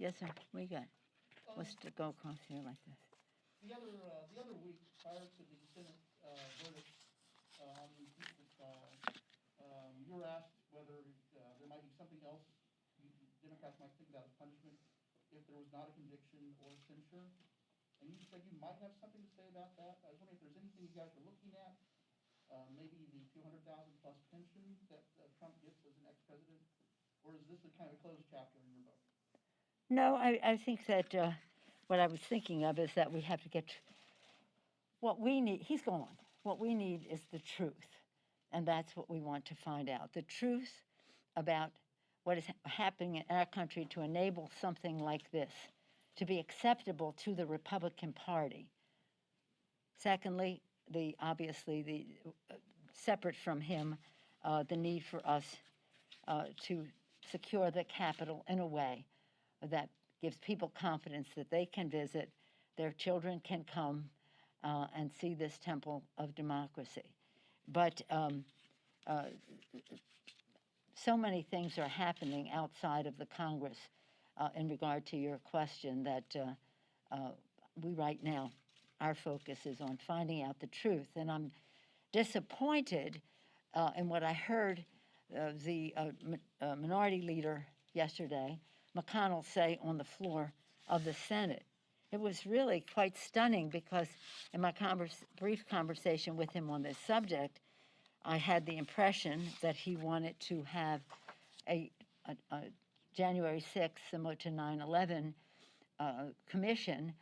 Yes, sir. We got. Let's go across here like this. The other week, prior to the Senate verdict on the impeachment trial, you were asked whether there might be something else Democrats might think about as punishment if there was not a conviction or censure. And you said you might have something to say about that. I was wondering if there's anything you guys are looking at, maybe the 200,000 plus pension that Trump gets as an ex-president, or is this a kind of a closed chapter in your book? No, I think that what I was thinking of is that we have to get what we need. He's gone. What we need is the truth, and that's what we want to find out. The truth about what is happening in our country to enable something like this to be acceptable to the Republican Party. Secondly, obviously separate from him, the need for us to secure the Capitol in a way that gives people confidence that they can visit, their children can come and see this temple of democracy. But so many things are happening outside of the Congress in regard to your question that we right now, our focus is on finding out the truth. And I'm disappointed in what I heard the minority leader yesterday, McConnell, say on the floor of the Senate. It was really quite stunning because in my brief conversation with him on this subject, I had the impression that he wanted to have a January 6th, similar to 9/11, commission,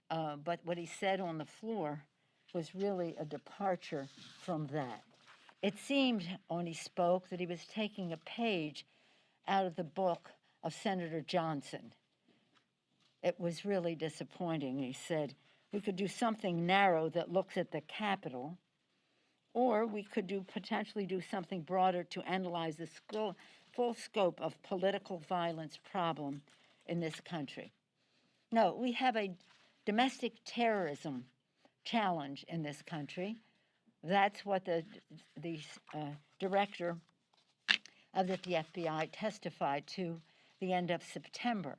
but what he said on the floor was really a departure from that. It seemed when he spoke that he was taking a page out of the book of Senator Johnson. It was really disappointing. He said, we could do something narrow that looks at the Capitol, or we could potentially do something broader to analyze the full scope of political violence problem in this country. No, we have a domestic terrorism challenge in this country. That's what the director of the FBI testified to the end of September.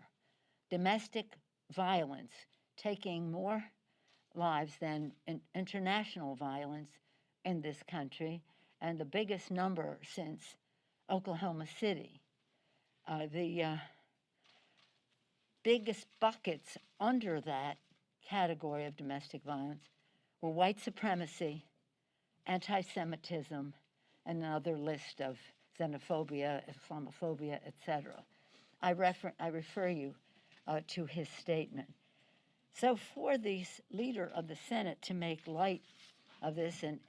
Domestic violence taking more lives than international violence in this country, and the biggest number since Oklahoma City. The biggest buckets under that category of domestic violence were white supremacy, anti-Semitism, and another list of xenophobia, Islamophobia, etc. I refer you to his statement. So for the leader of the Senate to make light of this and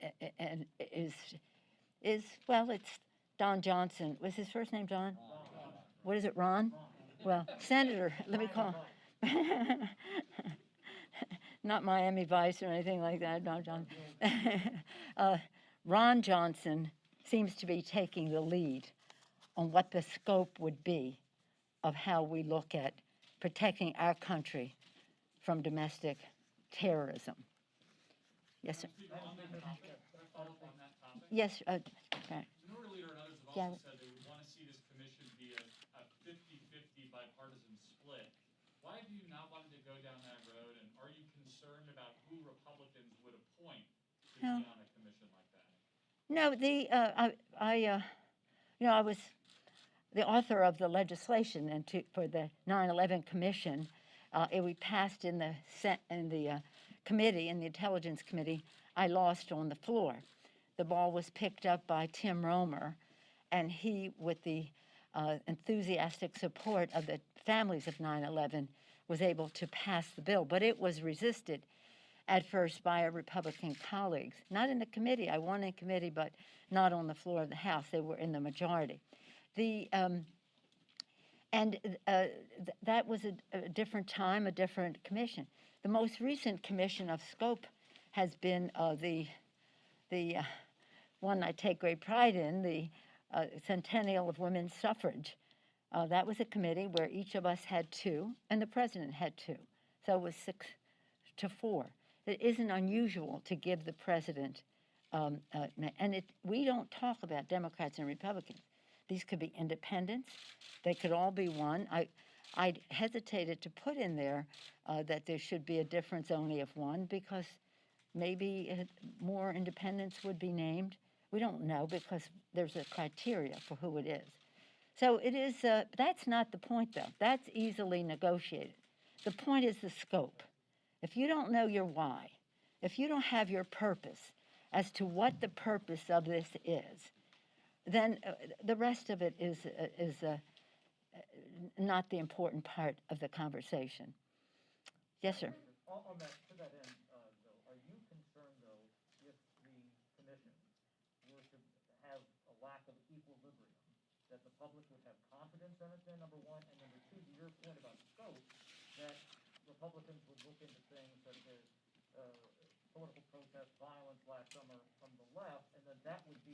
is well, it's Don Johnson. Was his first name Don? Ron. What is it, Ron? Well, Senator, let me call him. Not Miami Vice or anything like that, Don Johnson. Ron Johnson seems to be taking the lead on what the scope would be of how we look at protecting our country from domestic terrorism. Yes, sir. Yes. The minority leader and others have also said they would want to see this commission be a 50-50 bipartisan split. Why have you not wanted to go down that road, and are you concerned about who Republicans would appoint to be on a commission like that? No, I was the author of the legislation for the 9/11 Commission. We passed in the committee, in the Intelligence Committee. I lost on the floor. The ball was picked up by Tim Romer, and he, with the enthusiastic support of the families of 9/11, was able to pass the bill. But it was resisted at first by our Republican colleagues. Not in the committee. I won in committee, but not on the floor of the House. They were in the majority. That was a different time, a different commission. The most recent commission of scope has been the one I take great pride in, the Centennial of Women's Suffrage. That was a committee where each of us had 2, and the president had 2. So it was 6-4. It isn't unusual to give the president, we don't talk about Democrats and Republicans. These could be independents. They could all be one. I hesitated to put in there that there should be a difference only of one because maybe more independents would be named. We don't know because there's a criteria for who it is. So it is, that's not the point though. That's easily negotiated. The point is the scope. If you don't know your why, if you don't have your purpose as to what the purpose of this is, then the rest of it is not the important part of the conversation. Yes, sir. On that, to that end, though, are you concerned, though, if the commission were to have a lack of equilibrium, that the public would have confidence in it, then, number one, and number two, to your point about scope, that Republicans would look into things such as political protest, violence last summer from the left, and then that would be